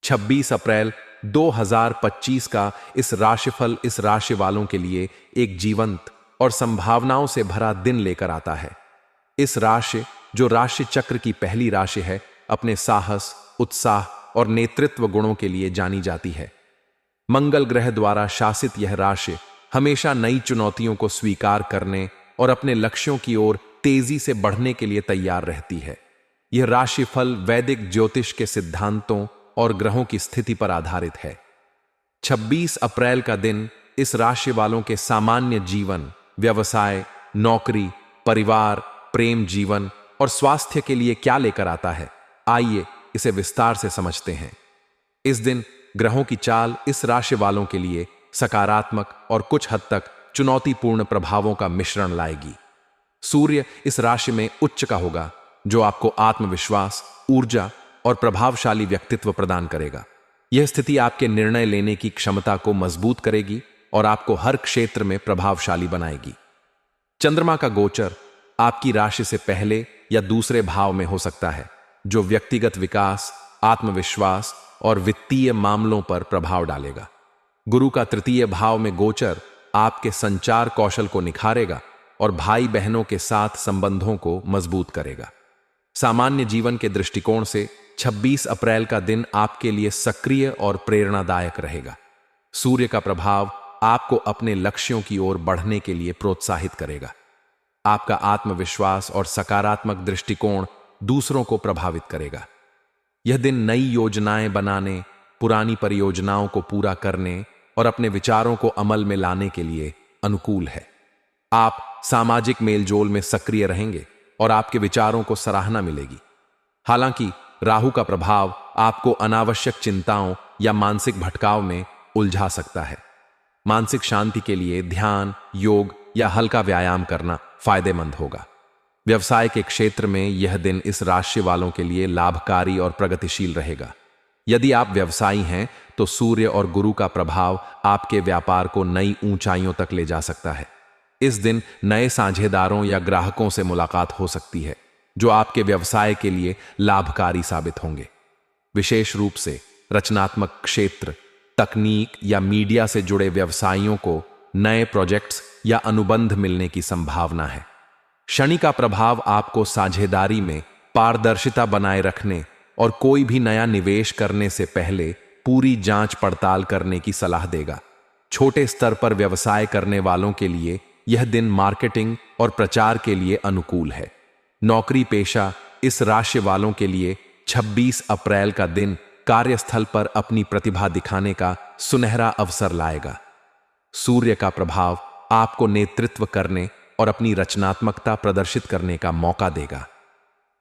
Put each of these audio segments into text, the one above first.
26 अप्रैल 2025 का इस राशिफल इस राशि वालों के लिए एक जीवंत और संभावनाओं से भरा दिन लेकर आता है। इस राशि, जो राशि चक्र की पहली राशि है, अपने साहस, उत्साह और नेतृत्व गुणों के लिए जानी जाती है। मंगल ग्रह द्वारा शासित यह राशि हमेशा नई चुनौतियों को स्वीकार करने और अपने लक्ष्यों की ओर तेजी से बढ़ने के लिए तैयार रहती है। यह राशिफल वैदिक ज्योतिष के सिद्धांतों और ग्रहों की स्थिति पर आधारित है। 26 अप्रैल का दिन इस राशि वालों के सामान्य जीवन, व्यवसाय, नौकरी, परिवार, प्रेम जीवन और स्वास्थ्य के लिए क्या लेकर आता है, आइए इसे विस्तार से समझते हैं। इस दिन ग्रहों की चाल इस राशि वालों के लिए सकारात्मक और कुछ हद तक चुनौतीपूर्ण प्रभावों का मिश्रण लाएगी। सूर्य इस राशि में उच्च का होगा, जो आपको आत्मविश्वास, ऊर्जा और प्रभावशाली व्यक्तित्व प्रदान करेगा। यह स्थिति आपके निर्णय लेने की क्षमता को मजबूत करेगी और आपको हर क्षेत्र में प्रभावशाली बनाएगी। चंद्रमा का गोचर आपकी राशि से पहले या दूसरे भाव में हो सकता है, जो व्यक्तिगत विकास, आत्मविश्वास और वित्तीय मामलों पर प्रभाव डालेगा। गुरु का तृतीय भाव में गोचर आपके संचार कौशल को निखारेगा और भाई बहनों के साथ संबंधों को मजबूत करेगा। सामान्य जीवन के दृष्टिकोण से 26 अप्रैल का दिन आपके लिए सक्रिय और प्रेरणादायक रहेगा। सूर्य का प्रभाव आपको अपने लक्ष्यों की ओर बढ़ने के लिए प्रोत्साहित करेगा। आपका आत्मविश्वास और सकारात्मक दृष्टिकोण दूसरों को प्रभावित करेगा। यह दिन नई योजनाएं बनाने, पुरानी परियोजनाओं को पूरा करने और अपने विचारों को अमल में लाने के लिए अनुकूल है। आप सामाजिक मेलजोल में सक्रिय रहेंगे और आपके विचारों को सराहना मिलेगी। हालांकि राहु का प्रभाव आपको अनावश्यक चिंताओं या मानसिक भटकाव में उलझा सकता है। मानसिक शांति के लिए ध्यान, योग या हल्का व्यायाम करना फायदेमंद होगा। व्यवसाय के क्षेत्र में यह दिन इस राशि वालों के लिए लाभकारी और प्रगतिशील रहेगा। यदि आप व्यवसायी हैं तो सूर्य और गुरु का प्रभाव आपके व्यापार को नई ऊंचाइयों तक ले जा सकता है। इस दिन नए साझेदारों या ग्राहकों से मुलाकात हो सकती है, जो आपके व्यवसाय के लिए लाभकारी साबित होंगे। विशेष रूप से रचनात्मक क्षेत्र, तकनीक या मीडिया से जुड़े व्यवसायियों को नए प्रोजेक्ट्स या अनुबंध मिलने की संभावना है। शनि का प्रभाव आपको साझेदारी में पारदर्शिता बनाए रखने और कोई भी नया निवेश करने से पहले पूरी जांच पड़ताल करने की सलाह देगा। छोटे स्तर पर व्यवसाय करने वालों के लिए यह दिन मार्केटिंग और प्रचार के लिए अनुकूल है। नौकरी पेशा इस राशि वालों के लिए 26 अप्रैल का दिन कार्यस्थल पर अपनी प्रतिभा दिखाने का सुनहरा अवसर लाएगा। सूर्य का प्रभाव आपको नेतृत्व करने और अपनी रचनात्मकता प्रदर्शित करने का मौका देगा।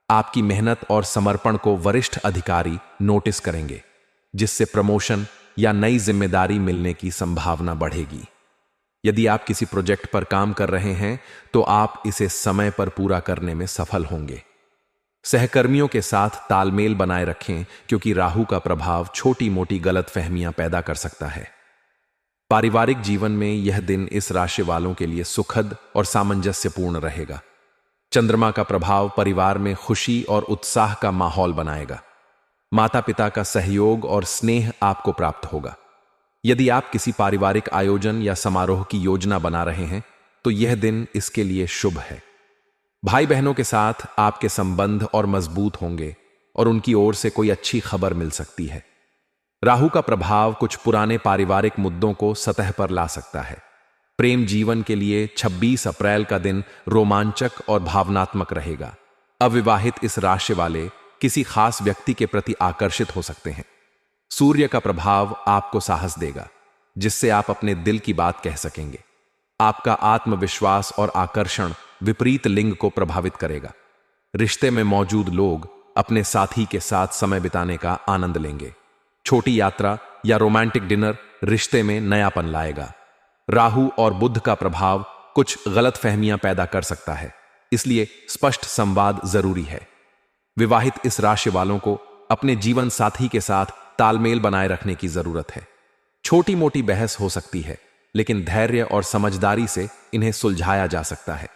आपकी मेहनत और समर्पण को वरिष्ठ अधिकारी नोटिस करेंगे, जिससे प्रमोशन या नई जिम्मेदारी मिलने की संभावना बढ़ेगी। यदि आप किसी प्रोजेक्ट पर काम कर रहे हैं तो आप इसे समय पर पूरा करने में सफल होंगे। सहकर्मियों के साथ तालमेल बनाए रखें, क्योंकि राहु का प्रभाव छोटी मोटी गलतफहमियां पैदा कर सकता है। पारिवारिक जीवन में यह दिन इस राशि वालों के लिए सुखद और सामंजस्यपूर्ण रहेगा। चंद्रमा का प्रभाव परिवार में खुशी और उत्साह का माहौल बनाएगा। माता पिता का सहयोग और स्नेह आपको प्राप्त होगा। यदि आप किसी पारिवारिक आयोजन या समारोह की योजना बना रहे हैं तो यह दिन इसके लिए शुभ है। भाई बहनों के साथ आपके संबंध और मजबूत होंगे और उनकी ओर से कोई अच्छी खबर मिल सकती है। राहु का प्रभाव कुछ पुराने पारिवारिक मुद्दों को सतह पर ला सकता है। प्रेम जीवन के लिए 26 अप्रैल का दिन रोमांचक और भावनात्मक रहेगा। अविवाहित इस राशि वाले किसी खास व्यक्ति के प्रति आकर्षित हो सकते हैं। सूर्य का प्रभाव आपको साहस देगा, जिससे आप अपने दिल की बात कह सकेंगे। आपका आत्मविश्वास और आकर्षण विपरीत लिंग को प्रभावित करेगा। रिश्ते में मौजूद लोग अपने साथी के साथ समय बिताने का आनंद लेंगे। छोटी यात्रा या रोमांटिक डिनर रिश्ते में नयापन लाएगा। राहु और बुध का प्रभाव कुछ गलतफहमियां पैदा कर सकता है, इसलिए स्पष्ट संवाद जरूरी है। विवाहित इस राशि वालों को अपने जीवन साथी के साथ तालमेल बनाए रखने की जरूरत है। छोटी मोटी बहस हो सकती है, लेकिन धैर्य और समझदारी से इन्हें सुलझाया जा सकता है।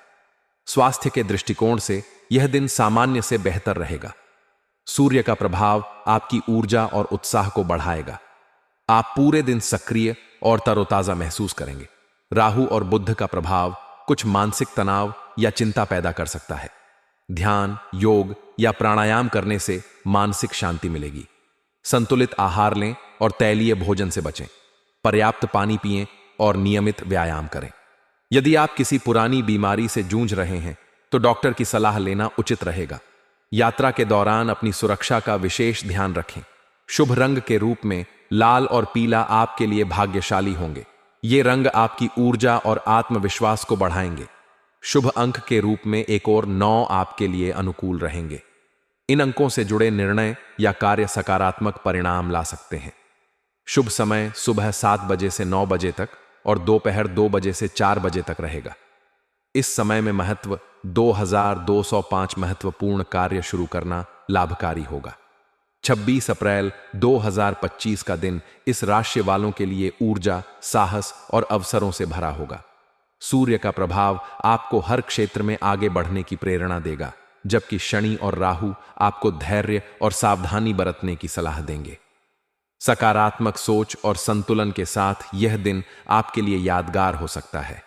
स्वास्थ्य के दृष्टिकोण से यह दिन सामान्य से बेहतर रहेगा। सूर्य का प्रभाव आपकी ऊर्जा और उत्साह को बढ़ाएगा। आप पूरे दिन सक्रिय और तरोताजा महसूस करेंगे। राहु और बुध का प्रभाव कुछ मानसिक तनाव या चिंता पैदा कर सकता है। ध्यान, योग या प्राणायाम करने से मानसिक शांति मिलेगी। संतुलित आहार लें और तैलीय भोजन से बचें। पर्याप्त पानी पिएं और नियमित व्यायाम करें। यदि आप किसी पुरानी बीमारी से जूझ रहे हैं तो डॉक्टर की सलाह लेना उचित रहेगा। यात्रा के दौरान अपनी सुरक्षा का विशेष ध्यान रखें। शुभ रंग के रूप में लाल और पीला आपके लिए भाग्यशाली होंगे। ये रंग आपकी ऊर्जा और आत्मविश्वास को बढ़ाएंगे। शुभ अंक के रूप में एक और 9 आपके लिए अनुकूल रहेंगे। इन अंकों से जुड़े निर्णय या कार्य सकारात्मक परिणाम ला सकते हैं। शुभ समय सुबह 7 बजे से 9 बजे तक और दोपहर 2 बजे से 4 बजे तक रहेगा। इस समय में महत्व 2205 महत्वपूर्ण कार्य शुरू करना लाभकारी होगा। 26 अप्रैल 2025 का दिन इस राशि वालों के लिए ऊर्जा, साहस और अवसरों से भरा होगा। सूर्य का प्रभाव आपको हर क्षेत्र में आगे बढ़ने की प्रेरणा देगा, जबकि शनि और राहु आपको धैर्य और सावधानी बरतने की सलाह देंगे। सकारात्मक सोच और संतुलन के साथ यह दिन आपके लिए यादगार हो सकता है।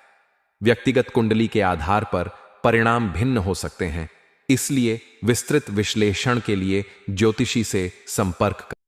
व्यक्तिगत कुंडली के आधार पर परिणाम भिन्न हो सकते हैं, इसलिए विस्तृत विश्लेषण के लिए ज्योतिषी से संपर्क करें।